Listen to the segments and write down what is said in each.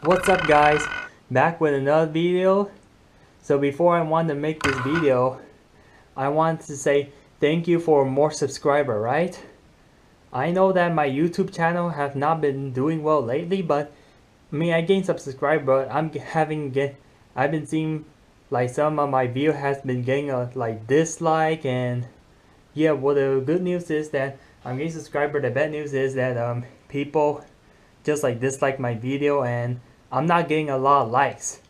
What's up guys, back with another video. So before I want to make this video, I want to say thank you for more subscriber, right? I know that my YouTube channel have not been doing well lately, but I gained some subscriber. I've been seeing like some of my video has been getting a like dislike, and yeah, well the good news is that I'm getting subscriber. The bad news is that people just like dislike my video, and I'm not getting a lot of likes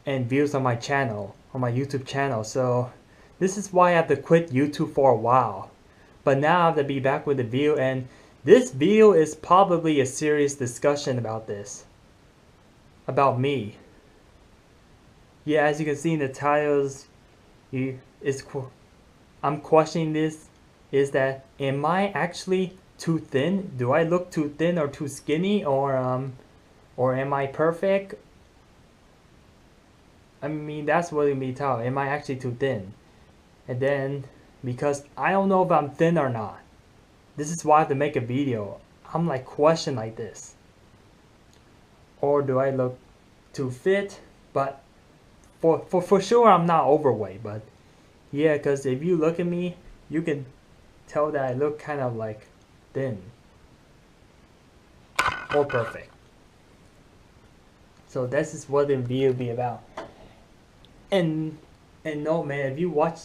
and views on my channel, on my YouTube channel. So this is why I have to quit YouTube for a while. But now I have to be back with the video, and this video is probably a serious discussion about this. About me. Yeah, as you can see in the titles, I'm questioning this. Is that, am I actually too thin? Do I look too thin or too skinny, or am I perfect? That's what it me tell. Am I actually too thin? And then, because I don't know if I'm thin or not. This is why I have to make a video. I'm like question like this. Or do I look too fit? But for sure I'm not overweight. But yeah, because if you look at me, you can tell that I look kind of like thin or perfect. So this is what the video be about. And no man, if you watch,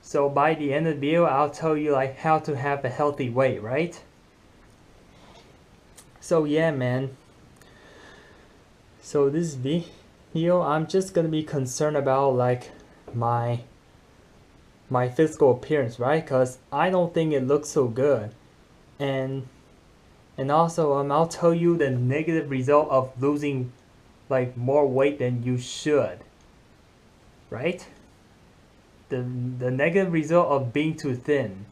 so by the end of the video I'll tell you like how to have a healthy weight, right? So yeah man, so this video I'm just gonna be concerned about like my physical appearance, right? Because I don't think it looks so good. And also I'll tell you the negative result of losing like more weight than you should, right? The negative result of being too thin.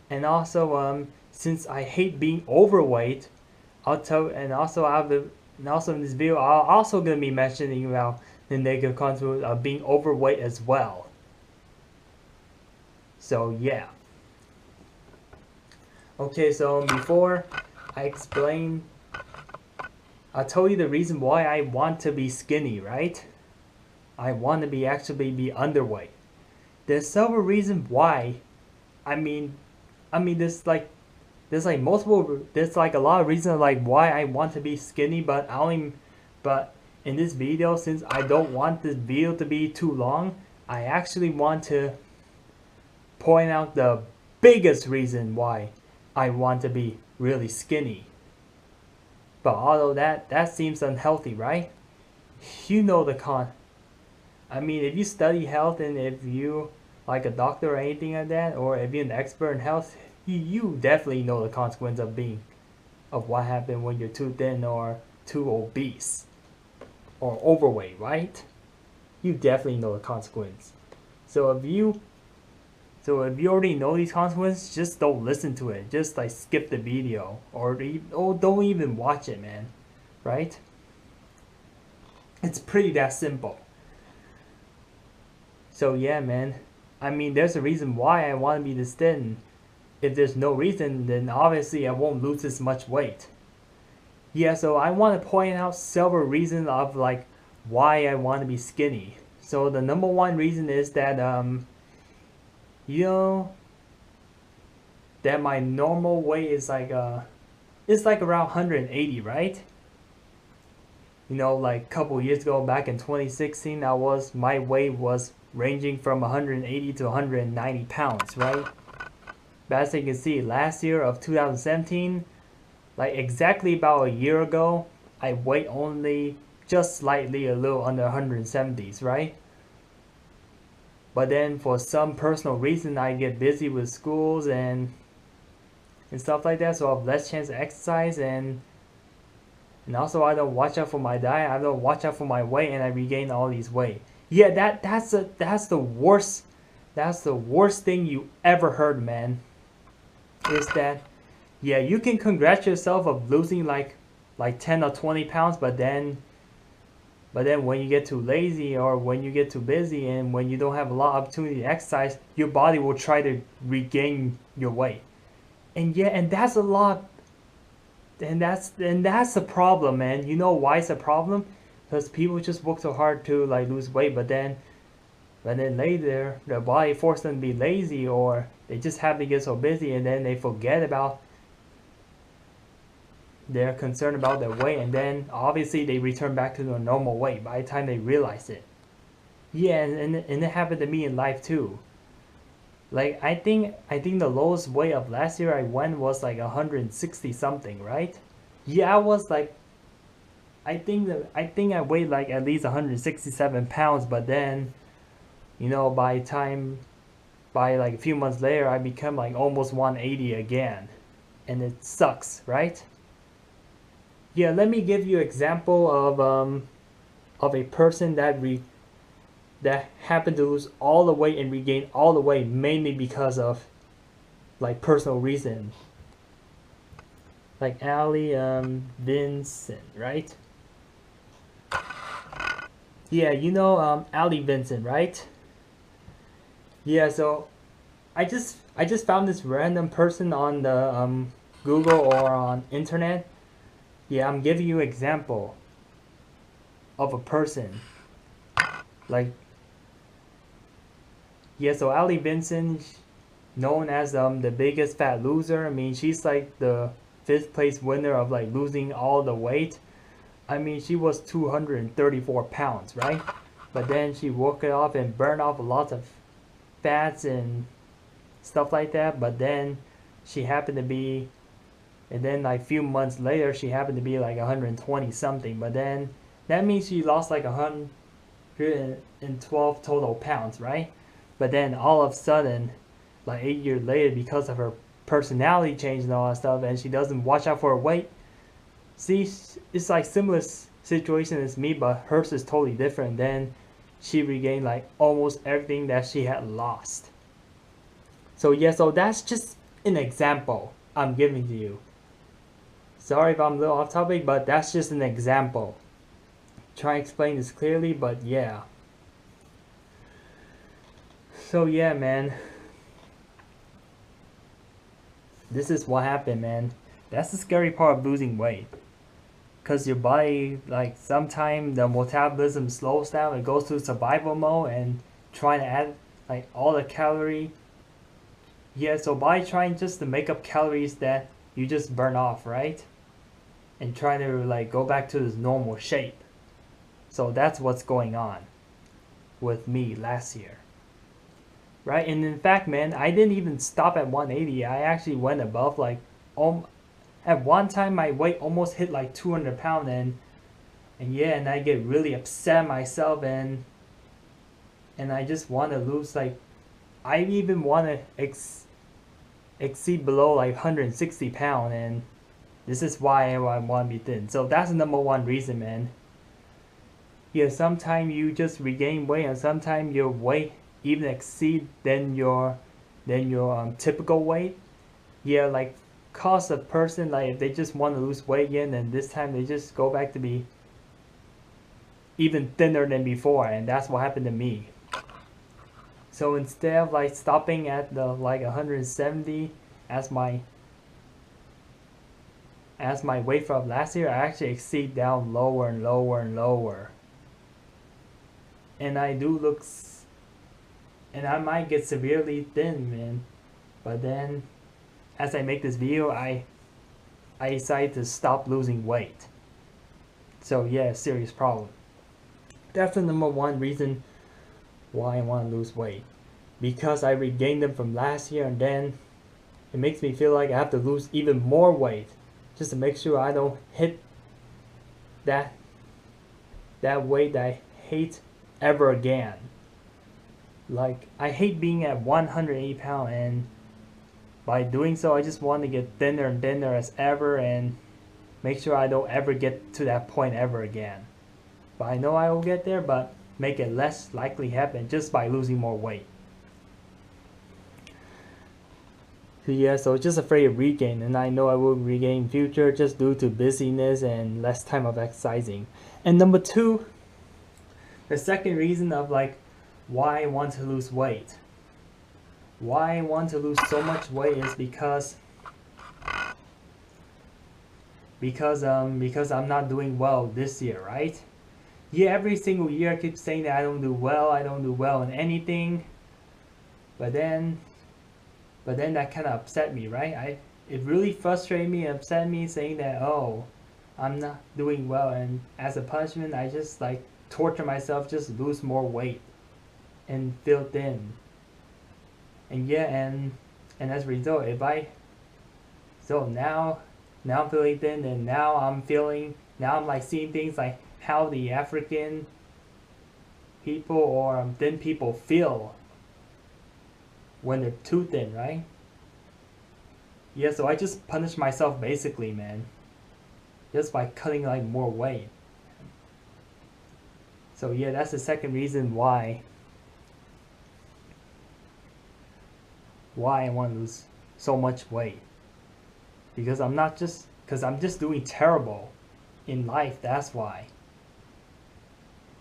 And also since I hate being overweight, I'll tell, and also in this video I'll also gonna be mentioning about the negative consequences of being overweight as well. So yeah. Okay, so before I explain, I'll tell you the reason why I want to be skinny, right? I want to be underweight. There's several reasons why. There's like a lot of reasons like why I want to be skinny, but but in this video, since I don't want this video to be too long, I actually want to point out the biggest reason why I want to be really skinny. But although that seems unhealthy, right? You know the if you study health, and if you like a doctor or anything like that, or if you're an expert in health, you definitely know the consequence of what happened when you're too thin or too obese or overweight, right? You definitely know the consequence. So if you already know these consequences, just don't listen to it. Just like skip the video, or don't even watch it, man. Right? It's pretty that simple. So yeah, man. There's a reason why I want to be this thin. If there's no reason, then obviously I won't lose this much weight. Yeah, so I want to point out several reasons of like why I want to be skinny. So the number one reason is that you know that my normal weight is like it's like around 180, right? Like a couple years ago, back in 2016, my weight was ranging from 180 to 190 pounds, right? But as you can see, last year of 2017, like exactly about a year ago, I weighed only just slightly a little under 170s, right? But then for some personal reason, I get busy with schools and stuff like that, so I have less chance to exercise, and also I don't watch out for my diet, I don't watch out for my weight, and I regain all these weight. Yeah, that's the worst thing you ever heard, man. Is that, yeah, you can congratulate yourself of losing like 10 or 20 pounds, but then when you get too lazy, or when you get too busy, and when you don't have a lot of opportunity to exercise, your body will try to regain your weight. And yeah, and that's a lot that's the problem, man. You know why it's a problem? Because people just work so hard to like lose weight, but then later their body forces them to be lazy, or they just happen to get so busy, and then they forget about they're concerned about their weight, and then obviously they return back to their normal weight by the time they realize it. Yeah, and it happened to me in life too. Like I think the lowest weight of last year I went was like 160 something, right? Yeah, I was like I think I weighed like at least 167 pounds, but then by like a few months later I become like almost 180 again, and it sucks, right? Yeah, let me give you an example of a person that happened to lose all the weight and regain all the weight mainly because of like personal reason. Like Ali Vincent, right? Yeah, Ali Vincent, right? Yeah, so I just found this random person on the Google or on internet. Yeah, I'm giving you an example of a person. Like, yeah, so Ali Vincent, known as the biggest fat loser. I mean, she's like the fifth place winner of like losing all the weight. I mean, she was 234 pounds, right? But then she worked it off and burned off a lot of fats and stuff like that. But then she happened to be, and then like a few months later, she happened to be like 120 something. But then that means she lost like 112 total pounds, right? But then all of a sudden, like 8 years later, because of her personality change and all that stuff, and she doesn't watch out for her weight. See, it's like similar situation as me, but hers is totally different. Then she regained like almost everything that she had lost. So yeah, so that's just an example I'm giving to you. Sorry if I'm a little off topic, but that's just an example. Try to explain this clearly, but yeah. So yeah, man. This is what happened, man. That's the scary part of losing weight. Because your body, like, sometimes the metabolism slows down. It goes to survival mode and trying to add, like, all the calorie. Yeah, so by trying just to make up calories that you just burn off, right? And trying to, like, go back to this normal shape. So that's what's going on with me last year. Right? And in fact, man, I didn't even stop at 180. I actually went above, like, at one time my weight almost hit like 200 pounds, and yeah, and I get really upset myself, and I just want to lose, like, I even want to exceed below like 160 pounds, and this is why I want to be thin. So that's the number one reason, man. Yeah, sometimes you just regain weight, and sometimes your weight even exceed than your typical weight. Yeah, like cause a person, like if they just want to lose weight again, and this time they just go back to be even thinner than before, and that's what happened to me. So instead of like stopping at the like 170 as my weight from last year, I actually exceed down lower and lower and lower, and and I might get severely thin, man. But then as I make this video, I decided to stop losing weight. So yeah, serious problem. That's the number one reason why I want to lose weight. Because I regained them from last year, and then it makes me feel like I have to lose even more weight just to make sure I don't hit that weight that I hate ever again. Like, I hate being at 180 pounds, and by doing so, I just want to get thinner and thinner as ever and make sure I don't ever get to that point ever again. But I know I will get there, but make it less likely happen just by losing more weight. So yeah, so just afraid of regain, and I know I will regain in future just due to busyness and less time of exercising. And number two, the second reason of like why I want to lose weight. Why I want to lose so much weight is because because I'm not doing well this year, right? Yeah, every single year I keep saying that I don't do well, I don't do well in anything, but then that kind of upset me, right? It really frustrated me and upset me saying that, oh, I'm not doing well, and as a punishment I just like torture myself just to lose more weight and feel thin. And yeah, and as a result, if I so now I'm feeling thin, and now I'm like seeing things like how the African people or thin people feel when they're too thin, right? Yeah, so I just punish myself basically, man, just by cutting like more weight. So yeah, that's the second reason why I want to lose so much weight, because I'm just doing terrible in life. That's why.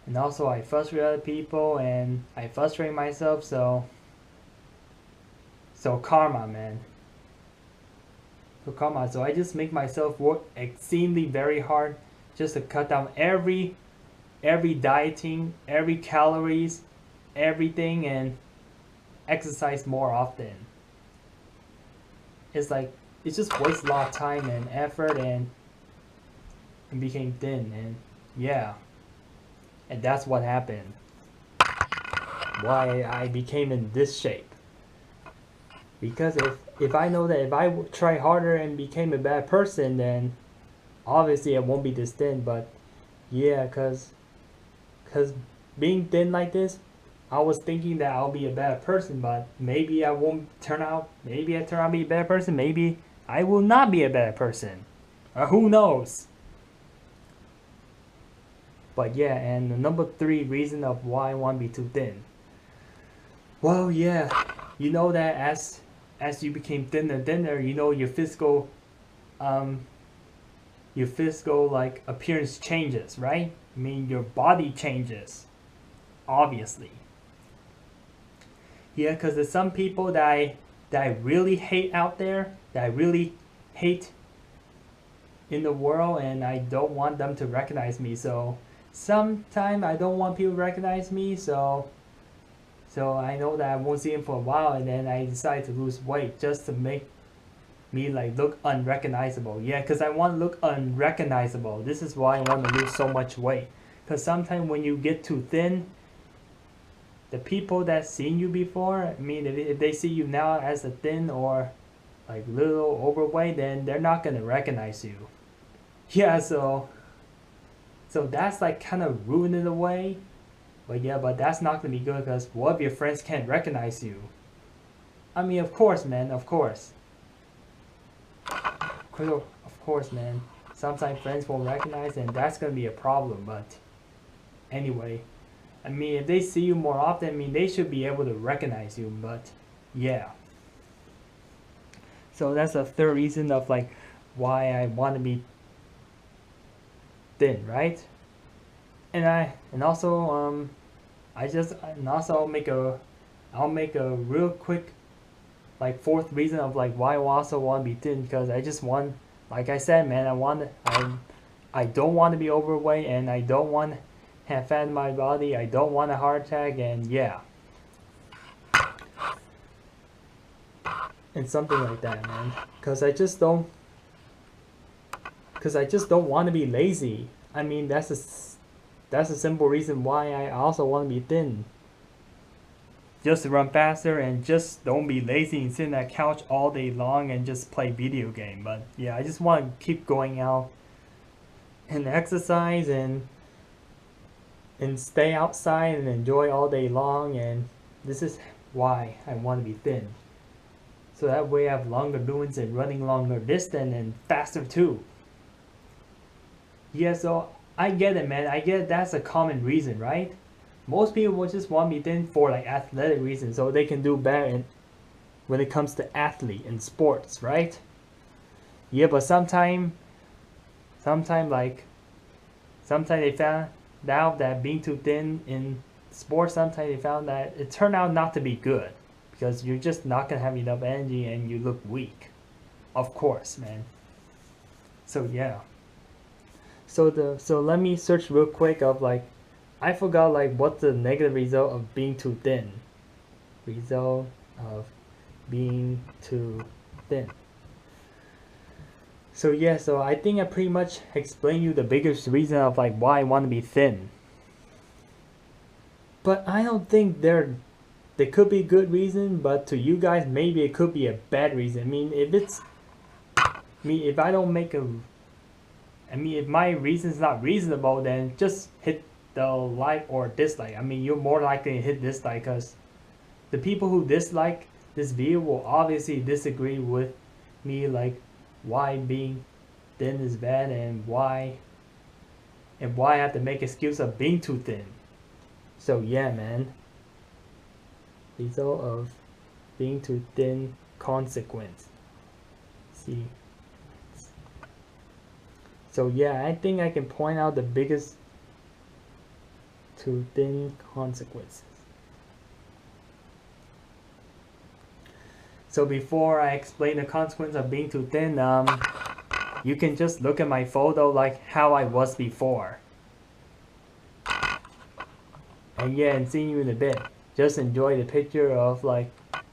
And also I frustrate other people and I frustrate myself. So karma, man. So karma. So I just make myself work extremely very hard just to cut down every dieting, every calories, everything, and exercise more often. It's like it just wastes a lot of time and effort, and became thin, and yeah, and that's what happened. Why I became in this shape. Because if I know that if I try harder and became a bad person, then obviously I won't be this thin. But yeah, cause being thin like this, I was thinking that I'll be a bad person, but maybe I won't turn out. Maybe I turn out to be a bad person. Maybe I will not be a bad person. Who knows? But yeah, and the number 3 reason of why I want to be too thin. Well, yeah, you know that as you became thinner and thinner, you know um your physical like appearance changes, right? I mean your body changes, obviously. Yeah, because there's some people that I really hate out there, that I really hate in the world, and I don't want them to recognize me. So sometimes I don't want people to recognize me, so I know that I won't see him for a while, and then I decide to lose weight just to make me like look unrecognizable. Yeah, because I want to look unrecognizable. This is why I want to lose so much weight. Because sometimes when you get too thin, the people that seen you before, I mean, if they see you now as a thin or like little overweight, then they're not gonna recognize you. Yeah, so that's like kind of ruined in a way. But yeah, but that's not gonna be good, because what if your friends can't recognize you? I mean, of course, man, of course. Of course, man. Sometimes friends won't recognize, and that's gonna be a problem. But anyway, I mean, if they see you more often, I mean, they should be able to recognize you. But yeah. So that's the third reason of like why I want to be thin, right? And also I'll make a real quick like fourth reason of like why I also want to be thin, because I just want, like I said, man, I don't want to be overweight, and I don't want to have fat in my body. I don't want a heart attack, and yeah, and something like that, man. Because I just don't want to be lazy. I mean, that's a simple reason why I also want to be thin. Just to run faster, and just don't be lazy and sit on that couch all day long and just play video game. But yeah, I just want to keep going out and exercise and stay outside and enjoy all day long, and this is why I want to be thin. So that way I have longer endurance and running longer distance and faster too. Yeah, so I get it, man. I get that's a common reason, right? Most people will just want me thin for like athletic reasons, so they can do better when it comes to athlete and sports, right? Yeah, but sometimes they found out that being too thin in sports, sometimes they found that it turned out not to be good, because you're just not gonna have enough energy and you look weak. Of course, man. So yeah. So let me search real quick of like, I forgot like what's the negative result of being too thin. Result of being too thin. So yeah, so I think I pretty much explained you the biggest reason of like why I want to be thin. But I don't think there could be a good reason, but to you guys maybe it could be a bad reason. I mean, if I don't make a, I mean, if my reason is not reasonable, then just hit the like or dislike. I mean, you're more likely to hit dislike because the people who dislike this video will obviously disagree with me, like why being thin is bad and why I have to make excuse of being too thin. So yeah, man. Result of being too thin consequence. See. So yeah, I think I can point out the biggest too thin consequences. So before I explain the consequence of being too thin, you can just look at my photo like how I was before. And yeah, and seeing you in a bit. Just enjoy the picture of like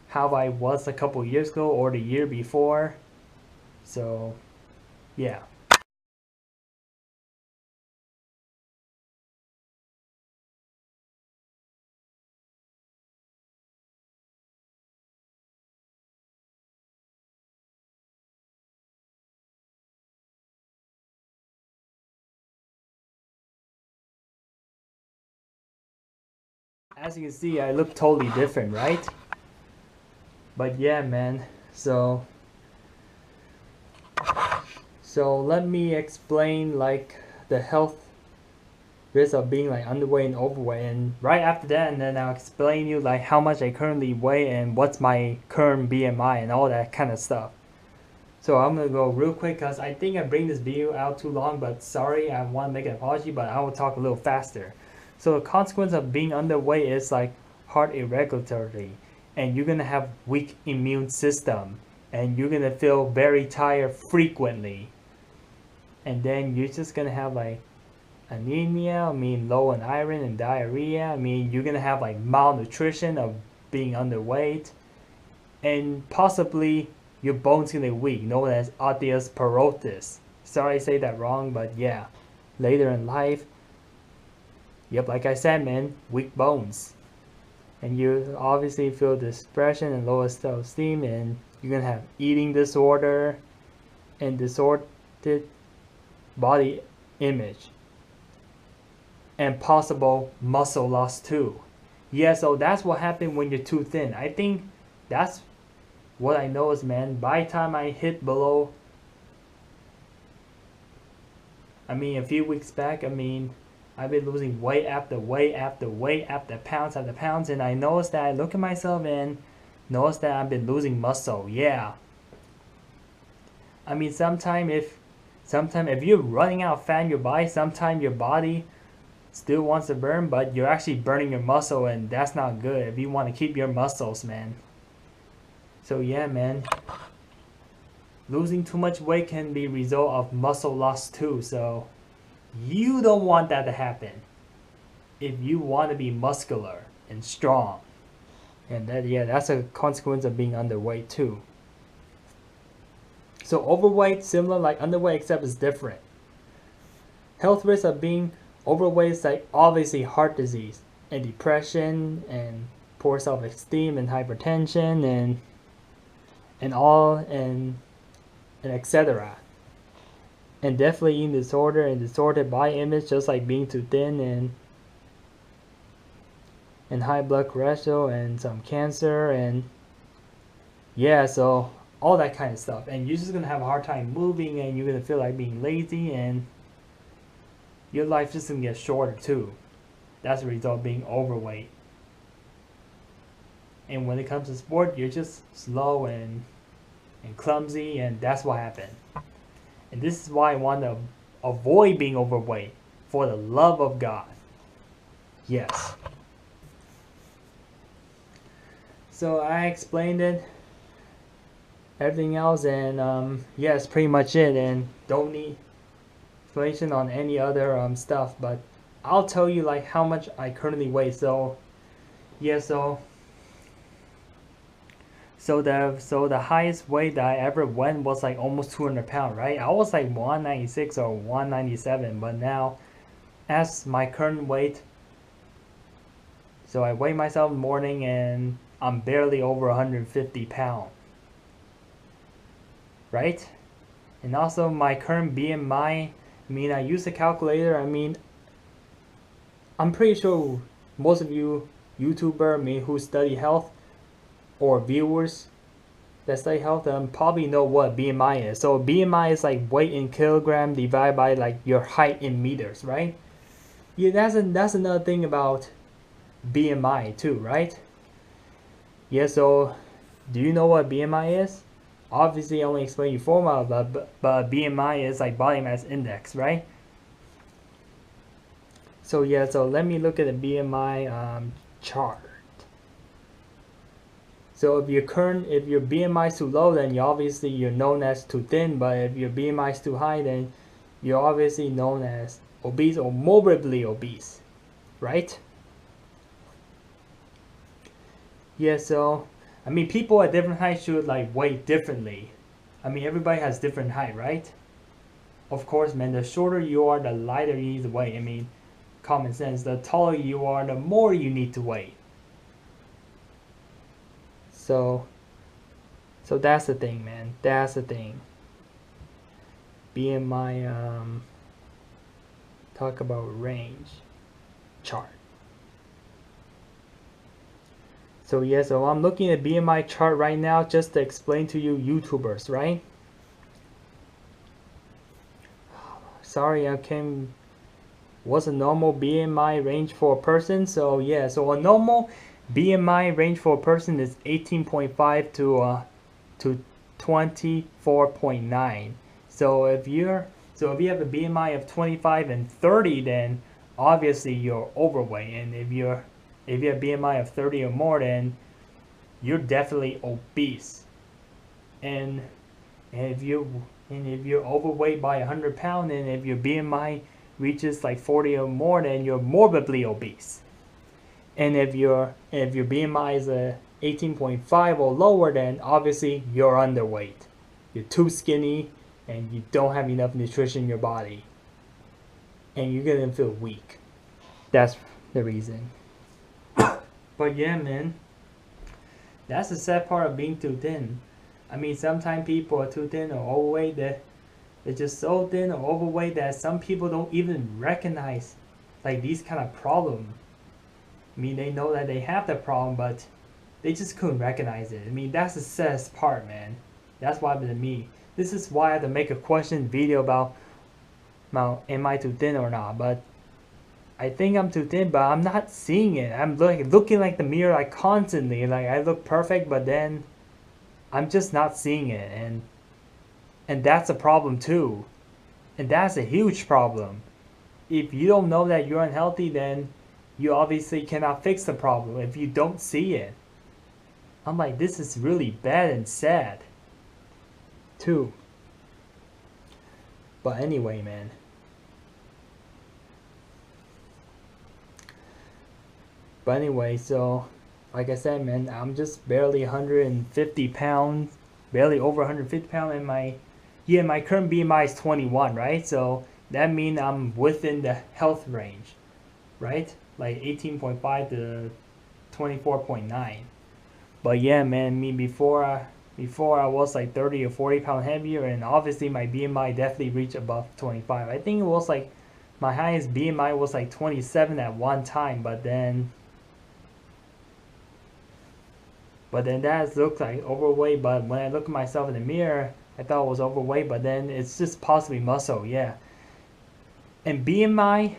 how I was a couple years ago or the year before. So yeah. As you can see, I look totally different, right? But yeah, man. So let me explain like the health risk of being like underweight and overweight, and right after that, and then I'll explain you like how much I currently weigh and what's my current BMI and all that kind of stuff. So I'm gonna go real quick because I think I bring this video out too long, but sorry, I want to make an apology, but I will talk a little faster. So the consequence of being underweight is like heart irregularity, and you're gonna have weak immune system, and you're gonna feel very tired frequently, and then you're just gonna have like anemia, I mean low in iron and diarrhea. I mean you're gonna have like malnutrition of being underweight, and possibly your bones gonna be weak, known as osteoporosis. Sorry I say that wrong, but yeah. Later in life, yep, like I said, man, weak bones. And you obviously feel depression and low self-esteem, and you're gonna have eating disorder and distorted body image. And possible muscle loss too. Yeah, so that's what happened when you're too thin. I think that's what I know is, man, by the time I hit below, I mean, a few weeks back, I mean, I've been losing weight after weight after weight after pounds, and I noticed that I look at myself and notice that I've been losing muscle. Yeah. I mean, sometimes if you're running out of fat in your body, sometimes your body still wants to burn, but you're actually burning your muscle, and that's not good if you want to keep your muscles, man. So yeah, man, losing too much weight can be a result of muscle loss too, so you don't want that to happen if you want to be muscular and strong. And that, yeah, that's a consequence of being underweight too. So overweight, similar like underweight, except it's different. Health risks of being overweight is like obviously heart disease and depression and poor self-esteem and hypertension and all and etc. And definitely eating disorder and distorted body image, just like being too thin and high blood cholesterol and some cancer and yeah, so all that kind of stuff. And you're just gonna have a hard time moving, and you're gonna feel like being lazy, and your life just gonna get shorter too. That's the result of being overweight. And when it comes to sport, you're just slow and clumsy, and that's what happened. And this is why I want to avoid being overweight, for the love of God. Yes. So I explained it. everything else, and yeah, it's pretty much it, and don't need explanation on any other stuff, but I'll tell you like how much I currently weigh. So yeah, so the highest weight that I ever went was like almost 200 pounds, right? I was like 196 or 197, but now as my current weight, so I weigh myself in the morning and I'm barely over 150 pounds, right? And also my current BMI, I mean, I use a calculator. I mean, I'm pretty sure most of you YouTuber, I mean, who study health, or viewers that study health, probably know what BMI is. So BMI is like weight in kilogram divided by like your height in meters, right? Yeah, that's another thing about BMI too, right? Yeah, so do you know what BMI is? Obviously, I only explain you formula, but BMI is like body mass index, right? So yeah, so let me look at the BMI chart. So if your BMI is too low, then you're known as too thin. But if your BMI is too high, then you're obviously known as obese or morbidly obese, right? Yeah, so I mean, people at different heights should like weigh differently. I mean, everybody has different height, right? Of course, man, the shorter you are, the lighter you need to weigh. I mean, common sense. The taller you are, the more you need to weigh. So, so that's the thing, man. That's the thing. BMI, talk about range chart. So yeah, so I'm looking at BMI chart right now just to explain to you YouTubers, right? Sorry, what's a normal BMI range for a person? So yeah, so a normal BMI range for a person is 18.5 to 24.9. So if you have a BMI of 25 and 30, then obviously you're overweight, and if you have BMI of 30 or more, then you're definitely obese. And if you're overweight by 100 pounds, and if your BMI reaches like 40 or more, then you're morbidly obese. And if your BMI is 18.5 or lower, then obviously you're underweight. You're too skinny and you don't have enough nutrition in your body. And you're gonna feel weak. That's the reason. But yeah, man, that's the sad part of being too thin. I mean, sometimes people are too thin or overweight that they're just so thin or overweight that some people don't even recognize like these kind of problems. I mean, they know that they have the problem, but they just couldn't recognize it. I mean, that's the saddest part, man. That's what happened to me. This is why I had to make a question video about am I too thin or not. But I think I'm too thin, but I'm not seeing it. I'm looking like the mirror like constantly. Like I look perfect, but then I'm just not seeing it, and that's a problem too. And that's a huge problem. If you don't know that you're unhealthy, then you obviously cannot fix the problem if you don't see it. I'm like, this is really bad and sad too. But anyway, man. But anyway, so like I said, man, I'm just barely 150 pounds, barely over 150 pounds, and my current BMI is 21, right? So that means I'm within the health range, right? Like 18.5 to 24.9. But yeah, man, me before I was like 30 or 40 pounds heavier, and obviously my BMI definitely reached above 25. I think it was like my highest BMI was like 27 at one time, but then that looks like overweight. But when I look at myself in the mirror, I thought I was overweight, but then it's just possibly muscle, yeah. And BMI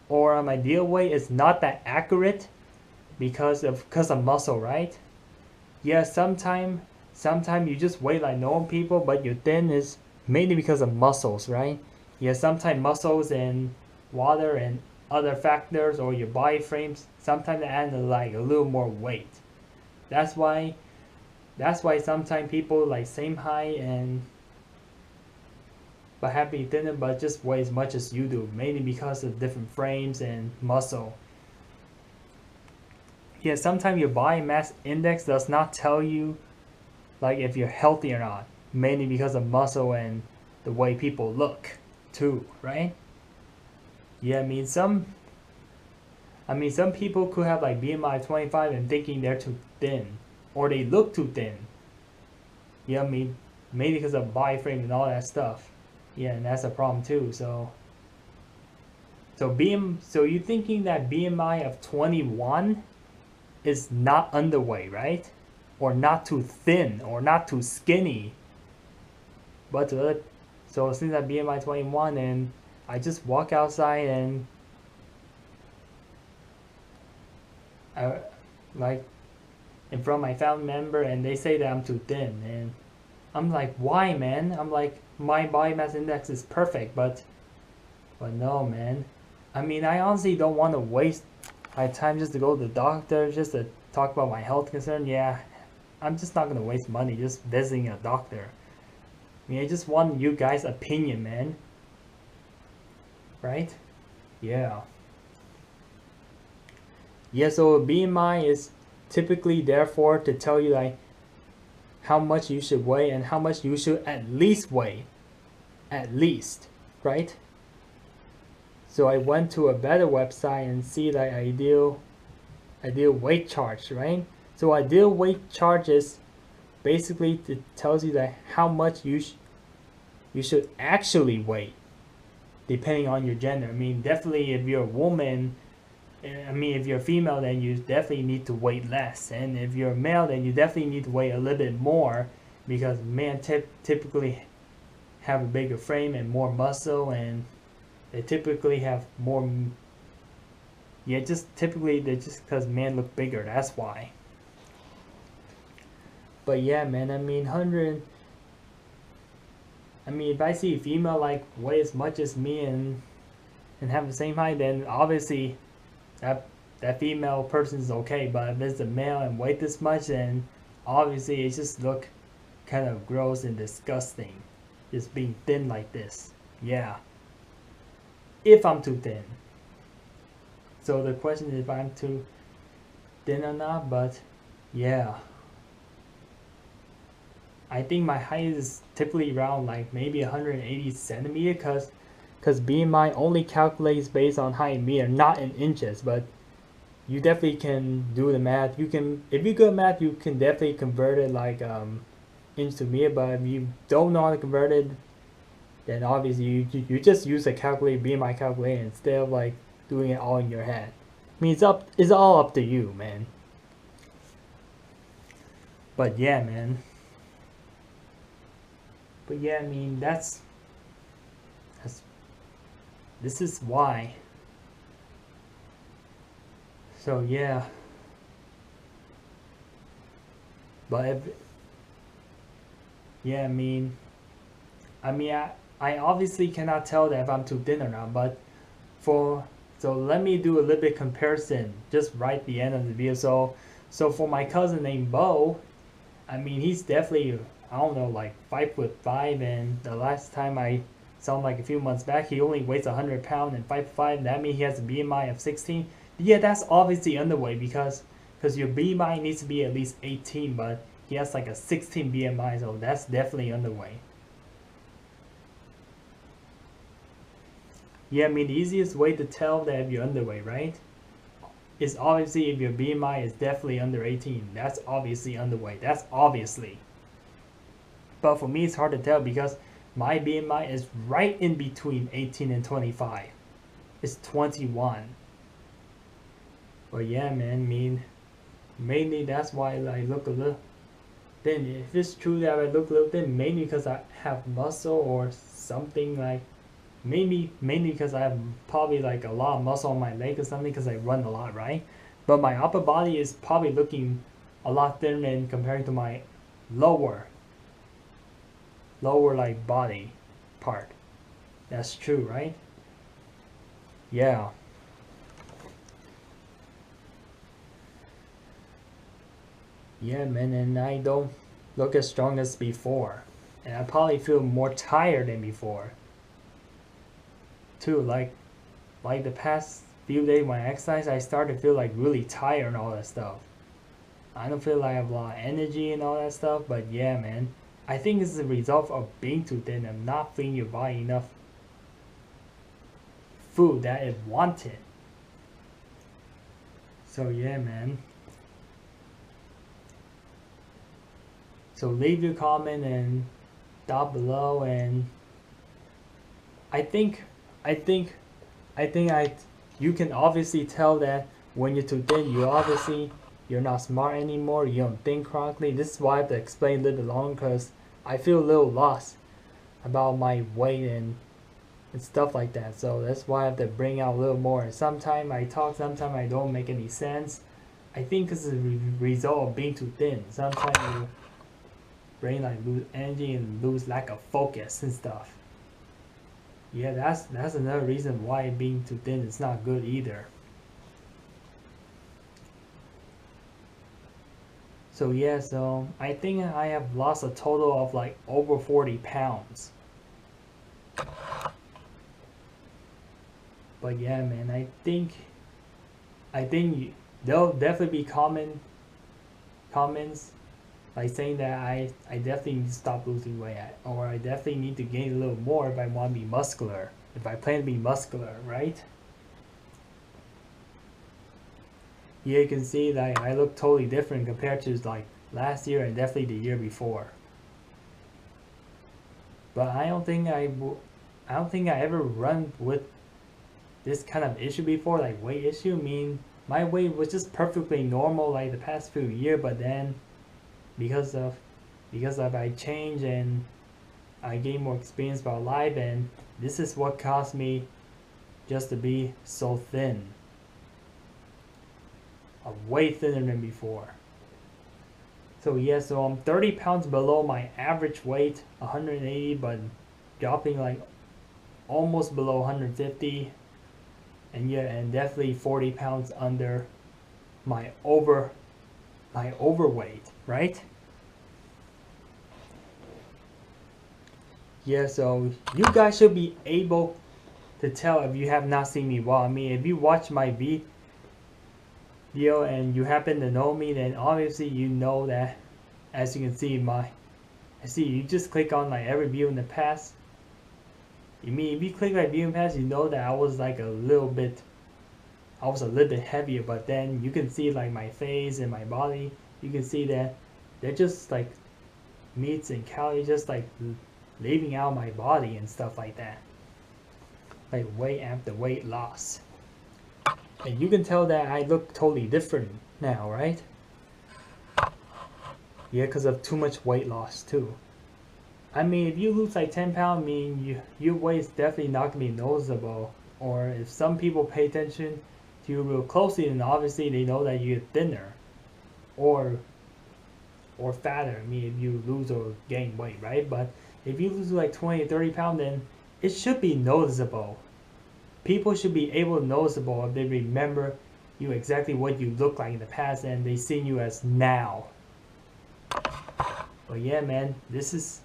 or my ideal weight is not that accurate because of muscle, right? Yeah, sometimes you just weigh like normal people, but you're thin is mainly because of muscles, right? Yeah, sometimes muscles and water and other factors or your body frames sometimes add like a little more weight. That's why That's why sometimes people like same height and but happy thinner but just weigh as much as you do, mainly because of different frames and muscle. Yeah, sometimes your body mass index does not tell you like if you're healthy or not, mainly because of muscle and the way people look too, right? Yeah, some people could have like BMI 25 and thinking they're too thin or they look too thin. Yeah, mainly because of body frame and all that stuff. Yeah, and that's a problem too. So you thinking that BMI of 21 is not underweight, right? Or not too thin or not too skinny. But so since I BMI 21 and I just walk outside and I like in front of my family member and they say that I'm too thin and I'm like, why, man? I'm like, my body mass index is perfect, but no, man. I mean, I honestly don't want to waste my time just to go to the doctor just to talk about my health concern. Yeah, I'm just not gonna waste money just visiting a doctor. I mean, I just want you guys' opinion, man. Right? Yeah. Yeah, so BMI is typically therefore to tell you like how much you should weigh and how much you should at least weigh. At least, right? So I went to a better website and see like ideal weight charts, right? So ideal weight chart is basically it tells you that how much you should actually weigh depending on your gender. I mean, definitely if you're a woman, I mean, if you're female, then you definitely need to weigh less, and if you're a male, then you definitely need to weigh a little bit more because men typically have a bigger frame and more muscle, and they typically have more. Yeah, just typically they just because men look bigger. That's why. But yeah, man. I mean, 100. I mean, if I see a female like weigh as much as me and have the same height, then obviously that that female person is okay. But if it's a male and weight this much, then obviously it just look kind of gross and disgusting, just being thin like this. Yeah, if I'm too thin. So the question is if I'm too thin or not. But yeah, I think my height is typically around like maybe 180 centimeter because BMI only calculates based on height in meter, not in inches. But you definitely can do the math. You can, if you good at math, you can definitely convert it like inch to meter. But if you don't know how to convert it, then obviously you just use a calculator, BMI calculator instead of like doing it all in your head. I mean, it's all up to you, man. But yeah, man. But yeah, I mean that's this is why. So yeah, but if, yeah, I obviously cannot tell that if I'm too thin or not. But for so let me do a little bit comparison just right at the end of the video. So for my cousin named Bo, I mean he's definitely I don't know like 5'5", and the last time I saw him like a few months back he only weighs 100 pounds and 5'5". That means he has a BMI of 16. Yeah, that's obviously underweight because your BMI needs to be at least 18, but he has like a 16 BMI, so that's definitely underweight. Yeah, I mean the easiest way to tell that if you're underweight, right? Is obviously if your BMI is definitely under 18. That's obviously underweight. That's obviously. But for me, it's hard to tell because my BMI is right in between 18 and 25. It's 21. But yeah, man, I mean, mainly that's why I look a little thin. If it's true that I look a little thin, mainly because I have muscle or something like, mainly because I have probably like a lot of muscle on my leg or something because I run a lot, right? But my upper body is probably looking a lot thinner in comparing to my lower like body part. That's true, right? Yeah. Yeah, man, and I don't look as strong as before. And I probably feel more tired than before. Too, like the past few days when I exercise, I started to feel like really tired and all that stuff. I don't feel like I have a lot of energy and all that stuff, but yeah, man. I think it's a result of being too thin and not feeding your body enough food that it wanted. So yeah, man. So leave your comment and down below, and I think, I think, I think you can obviously tell that when you're too thin, you're not smart anymore. You don't think correctly. This is why I have to explain a little bit longer because I feel a little lost about my weight and stuff like that. So that's why I have to bring out a little more. And sometimes I talk, sometimes I don't make any sense. I think it's a result of being too thin. Sometimes your brain like lose energy and lose lack of focus and stuff. Yeah, that's another reason why being too thin is not good either. So yeah, so I think I have lost a total of like over 40 pounds. But yeah, man, I think there'll definitely be comments like saying that I definitely need to stop losing weight, or I definitely need to gain a little more if I want to be muscular. If I plan to be muscular, right? Yeah, you can see that I look totally different compared to like last year and definitely the year before. But I don't think I ever run with this kind of issue before, like weight issue. I mean, my weight was just perfectly normal like the past few years, but then because of I change and I gain more experience about life, and this is what caused me just to be so thin. I'm way thinner than before. So yeah, so I'm 30 pounds below my average weight, 180, but dropping like almost below 150. And yeah, and definitely 40 pounds under my overweight, right? Yeah, so you guys should be able to tell if you have not seen me well. I mean, if you watch my video and you happen to know me, then obviously you know that, as you can see you just click on like every video in the past. You mean if you click like video in the past, you know that I was a little bit heavier, but then you can see like my face and my body. You can see that they're just like meats and calories just like leaving out my body and stuff like that. Like weight after weight loss. And you can tell that I look totally different now, right? Yeah, because of too much weight loss too. I mean, if you lose like 10 pounds, I mean, your weight is definitely not going to be noticeable. Or if some people pay attention to you real closely, then obviously they know that you're thinner. Or fatter. I mean, if you lose or gain weight, right? But if you lose like 20 or 30 pounds, then it should be noticeable. People should be able to noticeable if they remember you exactly what you look like in the past and they see you as now. But yeah, man, this is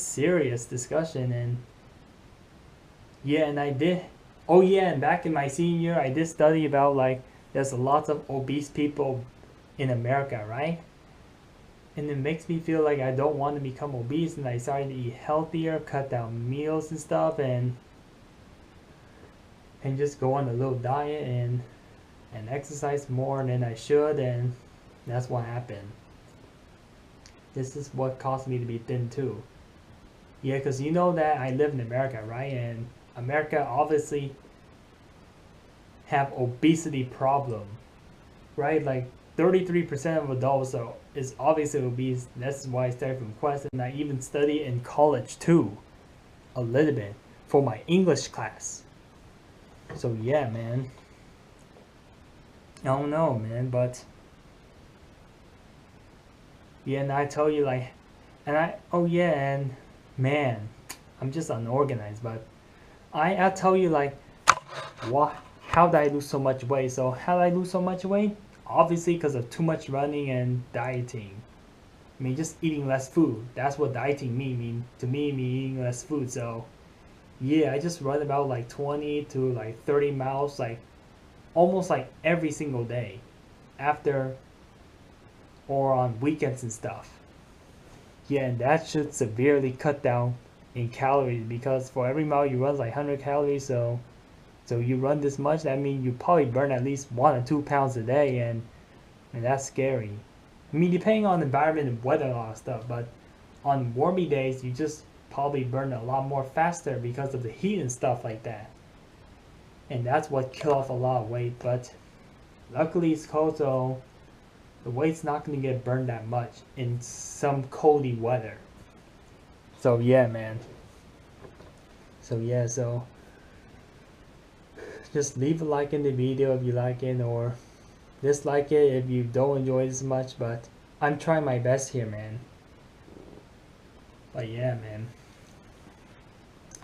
serious discussion. And yeah, and I did, oh yeah, and back in my senior year I did study about like there's a lot of obese people in America, right? And it makes me feel like I don't want to become obese, and I started to eat healthier, cut down meals and stuff, and just go on a little diet and exercise more than I should, and that's what happened. This is what caused me to be thin too. Yeah, because you know that I live in America, right? And America obviously have obesity problem, right? Like 33% of adults is obviously obese. That's why I started from Quest, and I even studied in college too, a little bit for my English class. So yeah, man. I don't know, man, but yeah, and I tell you like, oh yeah, and man, I'm just unorganized, but I'll tell you like, what? How did I lose so much weight? So how did I lose so much weight? obviously because of too much running and dieting. I mean, just eating less food. That's what dieting mean to me, eating less food. So yeah, I just run about like 20 to like 30 miles, like almost like every single day, after or on weekends and stuff. Yeah, and that should severely cut down in calories, because for every mile you run like 100 calories. So you run this much, that means you probably burn at least 1 or 2 pounds a day, and that's scary. I mean, depending on the environment and weather and all that stuff, but on warmy days you just probably burn a lot more faster because of the heat and stuff like that. And that's what kill off a lot of weight. But luckily it's cold, so the weight's not going to get burned that much in some coldy weather. So yeah, man. So yeah, so just leave a like in the video if you like it, or dislike it if you don't enjoy it as much. But I'm trying my best here, man. But yeah, man,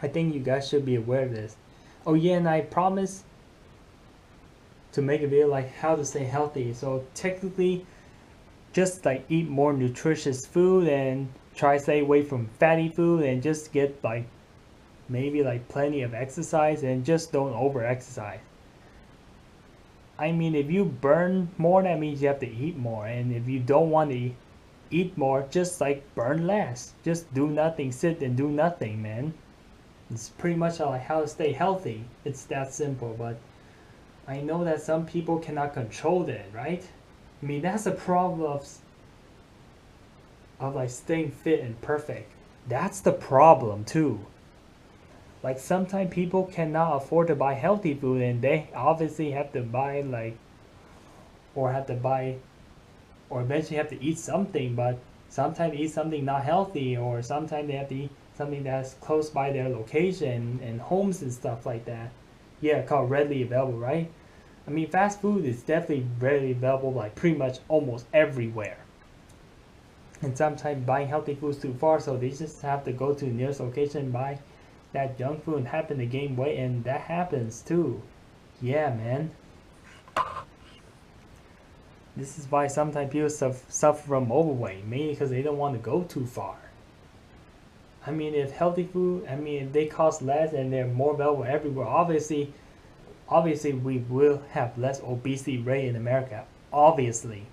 I think you guys should be aware of this. Oh yeah, and I promise to make a video like how to stay healthy. So technically, just like eat more nutritious food and try to stay away from fatty food, and just get like maybe like plenty of exercise, and just don't over exercise. I mean, if you burn more, that means you have to eat more, and if you don't want to eat more, just like burn less. Just do nothing, sit and do nothing, man. It's pretty much like how to stay healthy. It's that simple. But I know that some people cannot control that, right? I mean, that's a problem of like staying fit and perfect. That's the problem too. Like sometimes people cannot afford to buy healthy food, and they obviously have to buy like, or have to buy, or eventually have to eat something. But sometimes eat something not healthy, or sometimes they have to eat something that's close by their location and homes and stuff like that. Yeah, called readily available, right? I mean, fast food is definitely readily available like pretty much almost everywhere. And sometimes buying healthy food is too far, so they just have to go to the nearest location and buy that junk food and happen to gain weight, and that happens too. Yeah, man. This is why sometimes people suffer from overweight, mainly because they don't want to go too far. I mean, if healthy food, I mean, if they cost less and they're more available everywhere, obviously we will have less obesity rate in America. Obviously.